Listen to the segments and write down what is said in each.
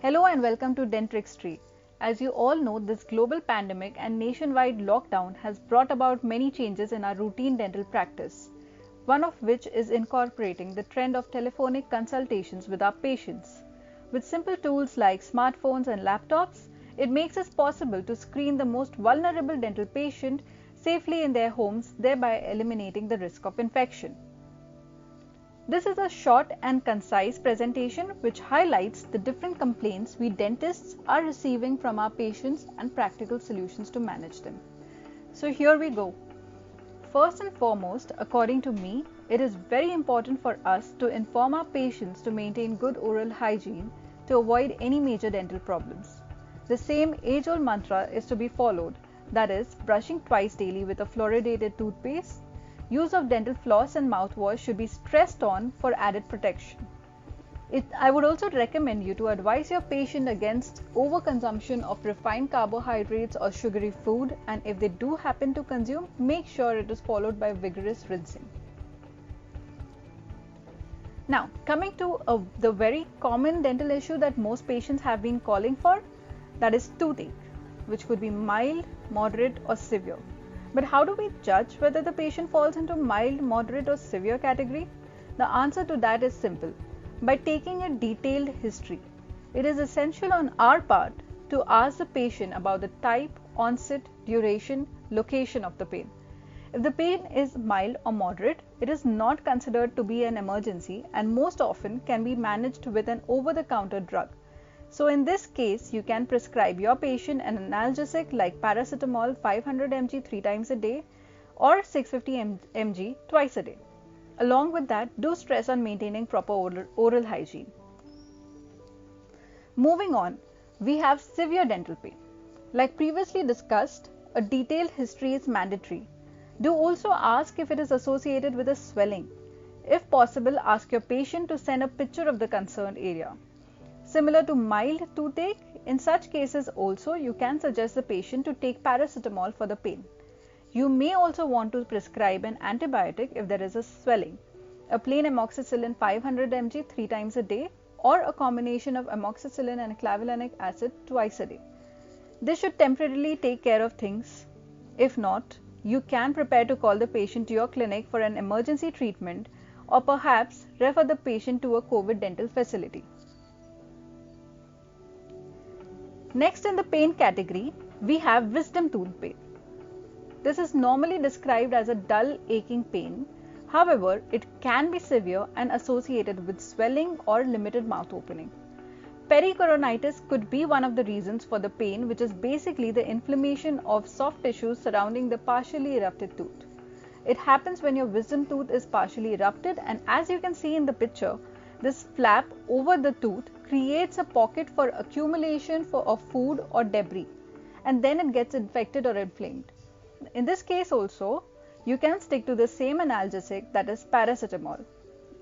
Hello and welcome to Dentrix. As you all know, this global pandemic and nationwide lockdown has brought about many changes in our routine dental practice, one of which is incorporating the trend of telephonic consultations with our patients. With simple tools like smartphones and laptops, it makes it possible to screen the most vulnerable dental patient safely in their homes, thereby eliminating the risk of infection. This is a short and concise presentation which highlights the different complaints we dentists are receiving from our patients and practical solutions to manage them. So here we go. First and foremost, according to me, it is very important for us to inform our patients to maintain good oral hygiene to avoid any major dental problems. The same age-old mantra is to be followed, that is, brushing twice daily with a fluoridated toothpaste. Use of dental floss and mouthwash should be stressed on for added protection. I would also recommend you to advise your patient against overconsumption of refined carbohydrates or sugary food, and if they do happen to consume, make sure it is followed by vigorous rinsing. Now, coming to the very common dental issue that most patients have been calling for, that is toothache, which could be mild, moderate or severe. But how do we judge whether the patient falls into mild, moderate or severe category? The answer to that is simple. By taking a detailed history. It is essential on our part to ask the patient about the type, onset, duration, location of the pain. If the pain is mild or moderate, it is not considered to be an emergency and most often can be managed with an over-the-counter drug. So in this case, you can prescribe your patient an analgesic like paracetamol 500 mg 3 times a day or 650 mg twice a day. Along with that, do stress on maintaining proper oral hygiene. Moving on, we have severe dental pain. Like previously discussed, a detailed history is mandatory. Do also ask if it is associated with a swelling. If possible, ask your patient to send a picture of the concerned area. Similar to mild toothache, in such cases also you can suggest the patient to take paracetamol for the pain. You may also want to prescribe an antibiotic if there is a swelling, a plain amoxicillin 500 mg 3 times a day or a combination of amoxicillin and clavulanic acid twice a day. This should temporarily take care of things. If not, you can prepare to call the patient to your clinic for an emergency treatment or perhaps refer the patient to a COVID dental facility. Next in the pain category, we have wisdom tooth pain. This is normally described as a dull aching pain. However, it can be severe and associated with swelling or limited mouth opening. Pericoronitis could be one of the reasons for the pain, which is basically the inflammation of soft tissues surrounding the partially erupted tooth. It happens when your wisdom tooth is partially erupted, and as you can see in the picture, this flap over the tooth creates a pocket for accumulation of food or debris, and then it gets infected or inflamed. In this case also, you can stick to the same analgesic, that is paracetamol.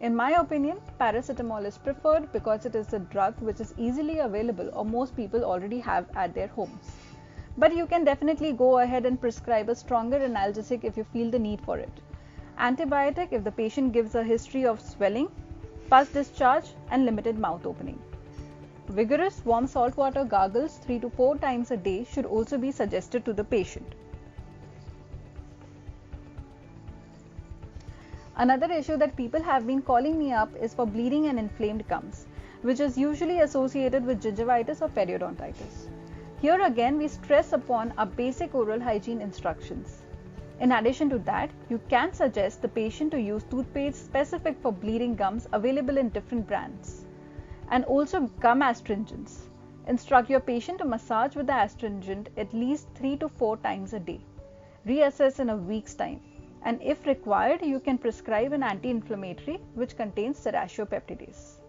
In my opinion, paracetamol is preferred because it is a drug which is easily available or most people already have at their homes. But you can definitely go ahead and prescribe a stronger analgesic if you feel the need for it. Antibiotic if the patient gives a history of swelling, pus discharge and limited mouth opening. Vigorous warm salt water gargles 3 to 4 times a day should also be suggested to the patient. Another issue that people have been calling me up is for bleeding and inflamed gums, which is usually associated with gingivitis or periodontitis. Here again, we stress upon our basic oral hygiene instructions. In addition to that, you can suggest the patient to use toothpaste specific for bleeding gums available in different brands, and also gum astringents. Instruct your patient to massage with the astringent at least 3 to 4 times a day. Reassess in a week's time. And if required, you can prescribe an anti-inflammatory which contains serratiopeptidase.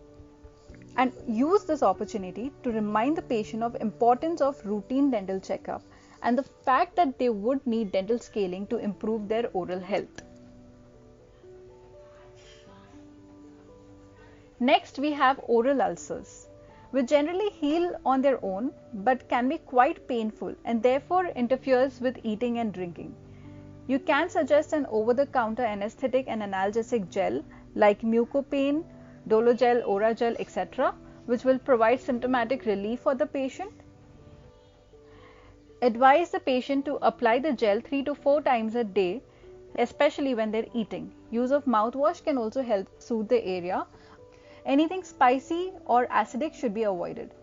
And use this opportunity to remind the patient of importance of routine dental checkup and the fact that they would need dental scaling to improve their oral health. Next, we have oral ulcers, which generally heal on their own but can be quite painful and therefore interferes with eating and drinking. You can suggest an over-the-counter anesthetic and analgesic gel like Mucopain, Dologel, Oragel, etc. which will provide symptomatic relief for the patient. Advise the patient to apply the gel 3 to 4 times a day, especially when they're eating. Use of mouthwash can also help soothe the area. Anything spicy or acidic should be avoided.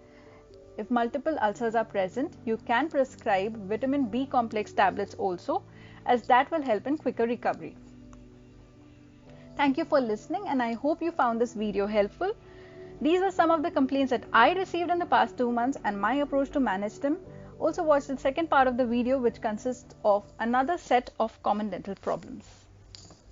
If multiple ulcers are present, you can prescribe vitamin B complex tablets also, as that will help in quicker recovery. Thank you for listening, and I hope you found this video helpful. These are some of the complaints that I received in the past 2 months and my approach to manage them. Also watch the second part of the video, which consists of another set of common dental problems.